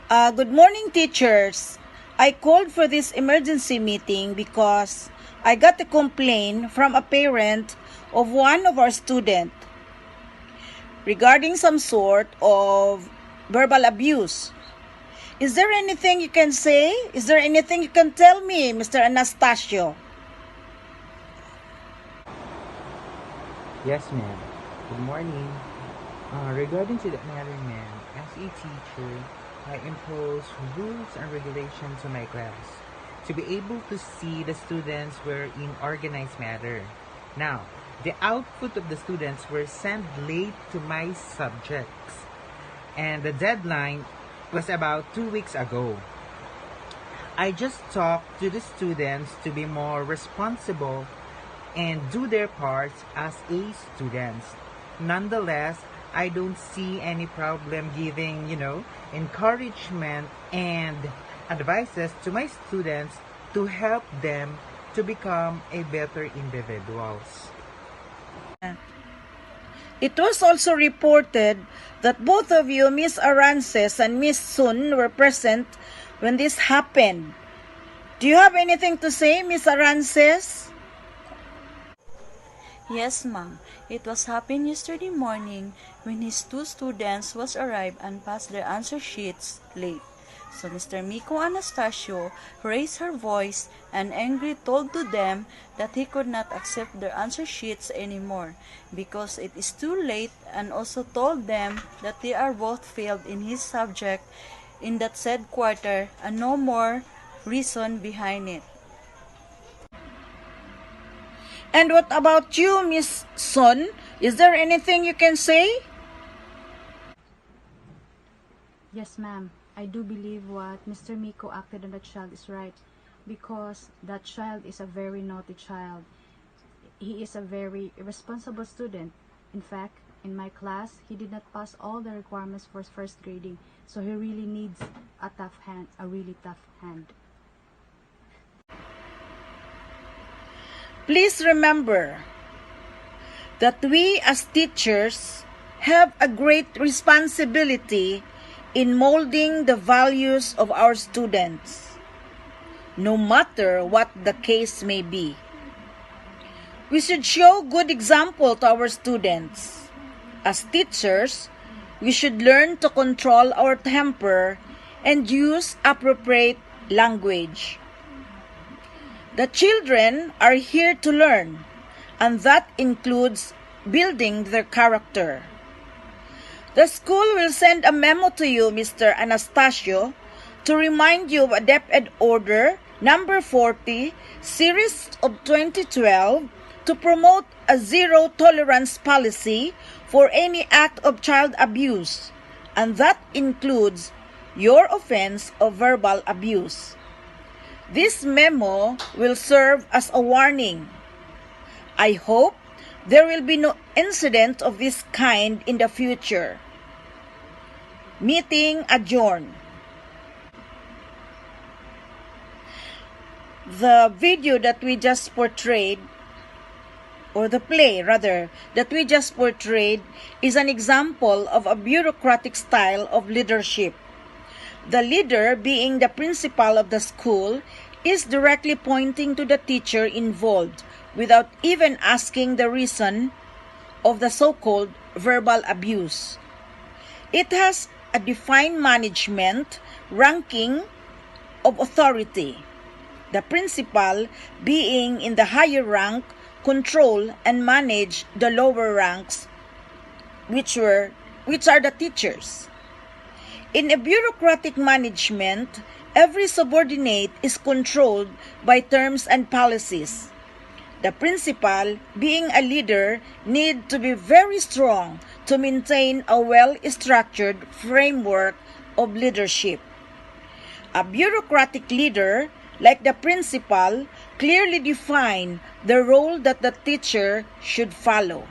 Good morning, teachers. I called for this emergency meeting because I got a complaint from a parent of one of our students regarding some sort of verbal abuse. Is there anything you can say? Is there anything you can tell me, Mr. Anastasio? Yes, ma'am. Good morning. Regarding to that matter, ma'am, as a teacher, I impose rules and regulations to my class to be able to see the students were in organized manner. Now, the output of the students were sent late to my subjects, and the deadline was about 2 weeks ago. I just talked to the students to be more responsible and do their parts as a students. Nonetheless, I don't see any problem giving, encouragement and advices to my students to help them to become a better individuals. It was also reported that both of you, Miss Arances and Miss Sun, were present when this happened. Do you have anything to say, Miss Arances? Yes, ma'am. It was happened yesterday morning when his two students was arrived and passed their answer sheets late. So Mr. Miko Anastasio raised her voice and angrily told to them that he could not accept their answer sheets anymore because it is too late, and also told them that they are both failed in his subject in that said quarter and no more reason behind it. And what about you, Miss Sun? Is there anything you can say? Yes, ma'am. I do believe what Mr. Miko acted on that child is right, because that child is a very naughty child. He is a very irresponsible student. In fact, in my class, he did not pass all the requirements for first grading, so he really needs a tough hand, a really tough hand. Please remember that we as teachers have a great responsibility in molding the values of our students, no matter what the case may be. We should show good example to our students. As teachers, we should learn to control our temper and use appropriate language. The children are here to learn, and that includes building their character. The school will send a memo to you, Mr. Anastasio, to remind you of Adepted Order number 40, series of 2012, to promote a zero tolerance policy for any act of child abuse, and that includes your offense of verbal abuse. This memo will serve as a warning. I hope there will be no incident of this kind in the future. Meeting adjourned. The video that we just portrayed, or the play rather, that we just portrayed, is an example of a bureaucratic style of leadership. The leader, being the principal of the school, is directly pointing to the teacher involved without even asking the reason of the so-called verbal abuse. It has a defined management ranking of authority. The principal, being in the higher rank, control and manage the lower ranks, which are the teachers. In a bureaucratic management, every subordinate is controlled by terms and policies. The principal, being a leader, need to be very strong to maintain a well-structured framework of leadership. A bureaucratic leader, like the principal, clearly define the role that the teacher should follow.